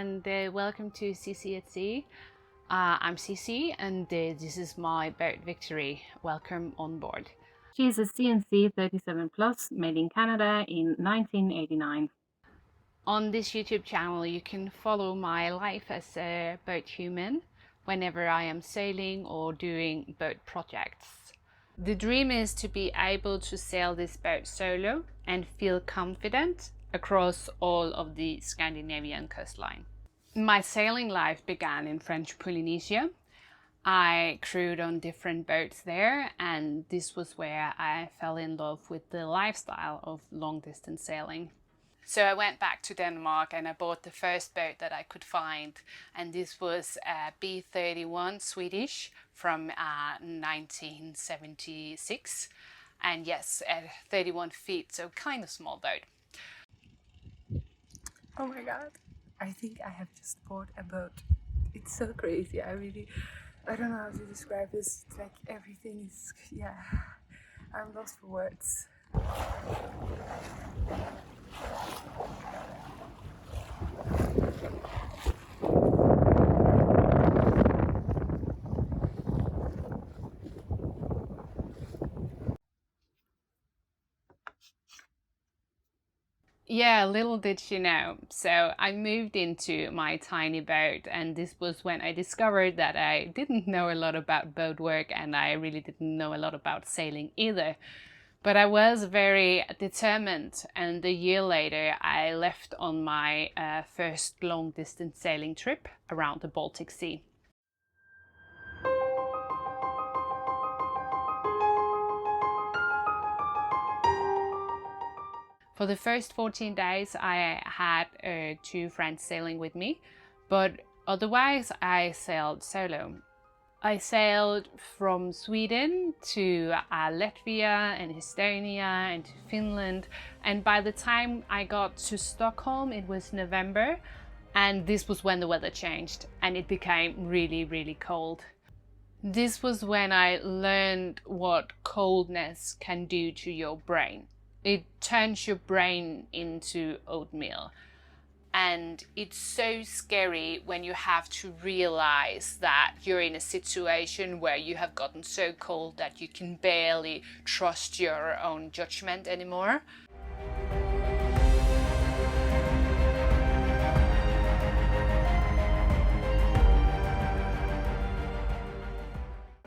and welcome to Sisi at Sea. I'm Sisi and this is my boat Victory. Welcome on board. She's a CNC 37 Plus made in Canada in 1989. On this YouTube channel you can follow my life as a boat human whenever I am sailing or doing boat projects. The dream is to be able to sail this boat solo and feel confident across all of the Scandinavian coastline. My sailing life began in French Polynesia. I crewed on different boats there, and this was where I fell in love with the lifestyle of long distance sailing. So I went back to Denmark and I bought the first boat that I could find, and this was a B31 Swedish from 1976, and yes, at 31 feet, so kind of small boat. Oh my god, I think I have just bought a boat. It's so crazy. I don't know how to describe this. It's like everything is, yeah, I'm lost for words. Yeah, little did she know. So I moved into my tiny boat, and this was when I discovered that I didn't know a lot about boat work and I really didn't know a lot about sailing either. But I was very determined, and a year later I left on my first long distance sailing trip around the Baltic Sea. For the first 14 days I had 2 friends sailing with me, but otherwise I sailed solo. I sailed from Sweden to Latvia and Estonia and to Finland, and by the time I got to Stockholm it was November, and this was when the weather changed and it became really cold. This was when I learned what coldness can do to your brain. It turns your brain into oatmeal. And it's so scary when you have to realize that you're in a situation where you have gotten so cold that you can barely trust your own judgment anymore.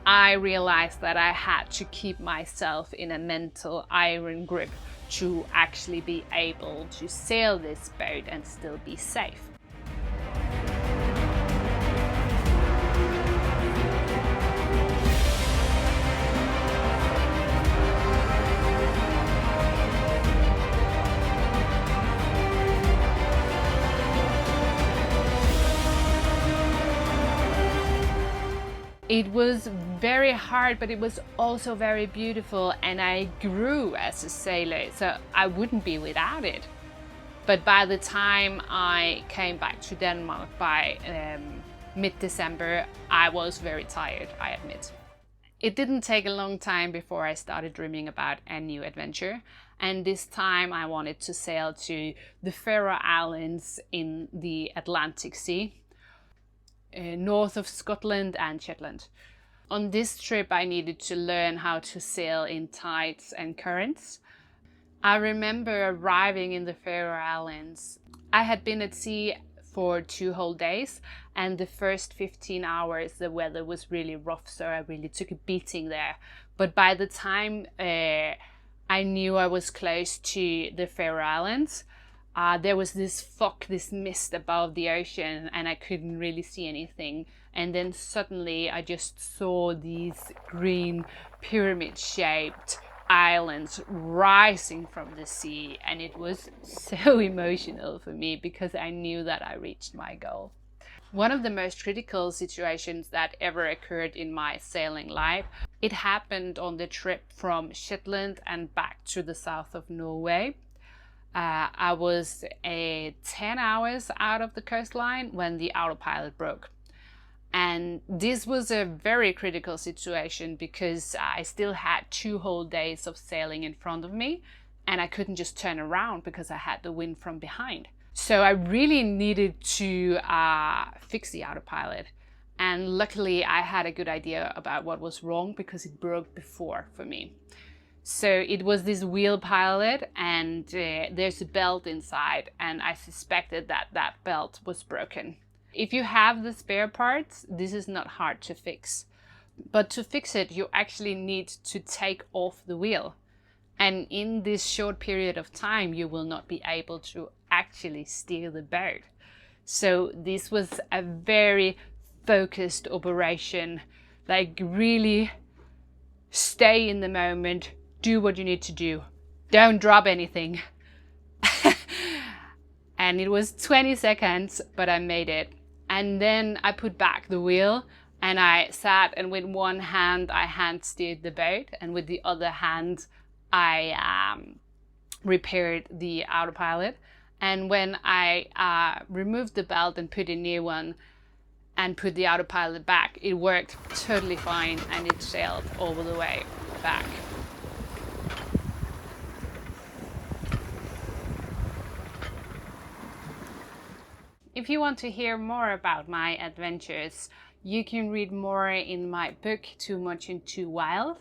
I realized that I had to keep myself in a mental iron grip to actually be able to sail this boat and still be safe. It was very hard, but it was also very beautiful, and I grew as a sailor, so I wouldn't be without it. But by the time I came back to Denmark by mid-December, I was very tired, I admit. It didn't take a long time before I started dreaming about a new adventure, and this time I wanted to sail to the Faroe Islands in the Atlantic Sea, north of Scotland and Shetland. On this trip I needed to learn how to sail in tides and currents. I remember arriving in the Faroe Islands. I had been at sea for 2 whole days, and the first 15 hours the weather was really rough, so I really took a beating there. But by the time I knew I was close to the Faroe Islands, there was this fog, this mist above the ocean, and I couldn't really see anything. And then suddenly I just saw these green pyramid-shaped islands rising from the sea, and it was so emotional for me because I knew that I reached my goal. One of the most critical situations that ever occurred in my sailing life, it happened on the trip from Shetland and back to the south of Norway. I was 10 hours out of the coastline when the autopilot broke. And this was a very critical situation because I still had 2 whole days of sailing in front of me, and I couldn't just turn around because I had the wind from behind. So I really needed to fix the autopilot. And luckily I had a good idea about what was wrong because it broke before for me. So it was this wheel pilot, and there's a belt inside, and I suspected that that belt was broken. If you have the spare parts, this is not hard to fix. But to fix it, you actually need to take off the wheel. And in this short period of time, you will not be able to actually steer the boat. So this was a very focused operation, like really stay in the moment, do what you need to do, don't drop anything. And it was 20 seconds, but I made it. And then I put back the wheel and I sat, and with one hand I hand steered the boat, and with the other hand I repaired the autopilot. And when I removed the belt and put a new one and put the autopilot back, it worked totally fine and it sailed all the way back. If you want to hear more about my adventures, you can read more in my book Too Much and Too Wild.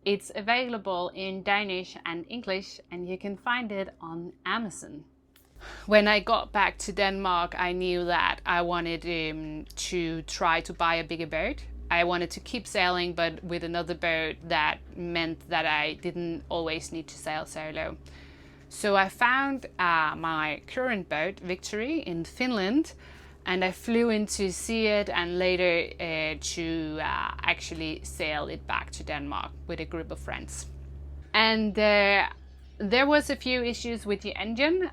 It's available in Danish and English, and you can find it on Amazon. When I got back to Denmark, I knew that I wanted to try to buy a bigger boat. I wanted to keep sailing, but with another boat that meant that I didn't always need to sail solo. So I found my current boat, Victory, in Finland, and I flew in to see it and later to actually sail it back to Denmark with a group of friends. And there was a few issues with the engine.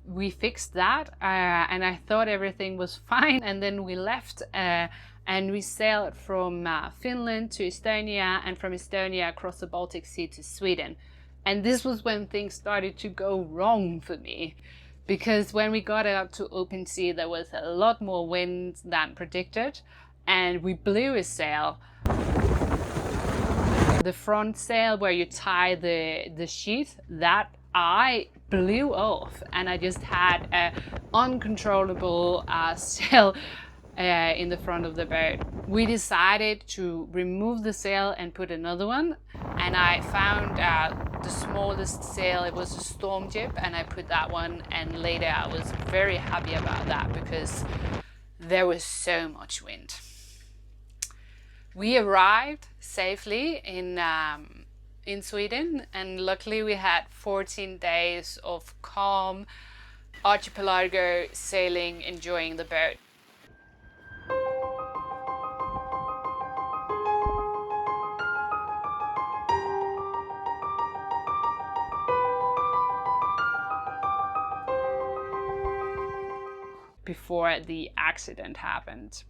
We fixed that and I thought everything was fine, and then we left and we sailed from Finland to Estonia, and from Estonia across the Baltic Sea to Sweden. And this was when things started to go wrong for me, because when we got out to open sea, there was a lot more wind than predicted, and we blew a sail. The front sail where you tie the sheet, that I blew off, and I just had an uncontrollable sail in the front of the boat. We decided to remove the sail and put another one, and I found the smallest sail. It was a storm jib, and I put that one, and later I was very happy about that because there was so much wind. We arrived safely in Sweden, and luckily we had 14 days of calm archipelago sailing, enjoying the boat. Before the accident happened.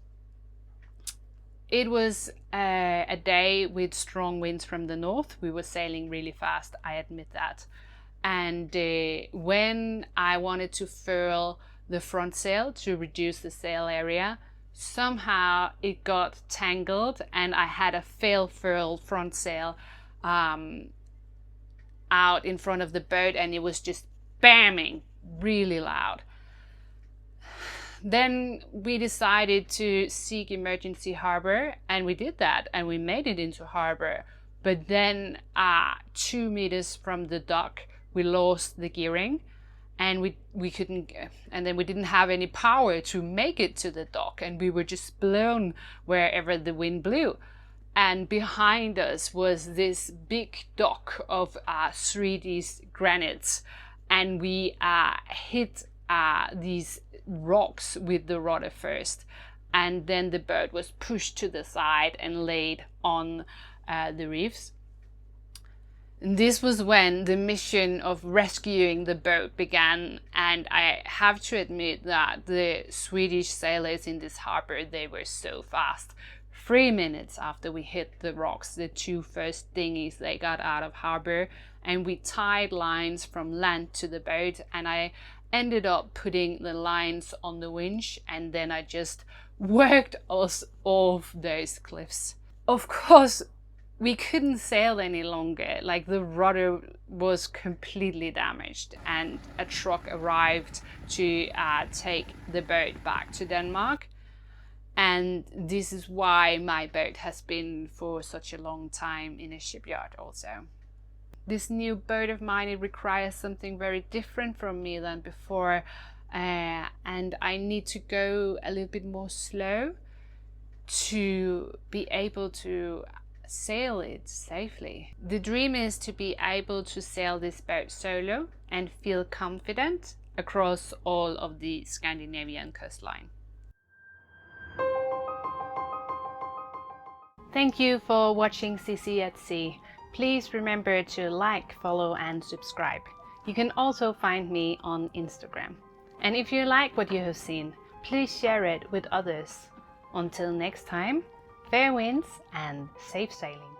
It was a day with strong winds from the north. We were sailing really fast, I admit that. And when I wanted to furl the front sail to reduce the sail area, somehow it got tangled and I had a fail furl front sail out in front of the boat, and it was just bamming really loud. Then we decided to seek emergency harbor, and we did that, and we made it into harbor. But then 2 meters from the dock, we lost the gearing, and we couldn't, and then we didn't have any power to make it to the dock, and we were just blown wherever the wind blew. And behind us was this big dock of Swedish granites, and we hit these rocks with the rudder first, and then the boat was pushed to the side and laid on the reefs. And this was when the mission of rescuing the boat began, and I have to admit that the Swedish sailors in this harbor, they were so fast. 3 minutes after we hit the rocks, the 2 first dinghies, they got out of harbor, and we tied lines from land to the boat, and I ended up putting the lines on the winch, and then I just worked us off those cliffs. Of course, we couldn't sail any longer. Like the rudder was completely damaged, and a truck arrived to take the boat back to Denmark. And this is why my boat has been for such a long time in a shipyard also. This new boat of mine, it requires something very different from me than before, and I need to go a little bit more slow to be able to sail it safely. The dream is to be able to sail this boat solo and feel confident across all of the Scandinavian coastline. Thank you for watching Sisi at Sea. Please remember to like, follow and subscribe. You can also find me on Instagram. And if you like what you have seen, please share it with others. Until next time, fair winds and safe sailing.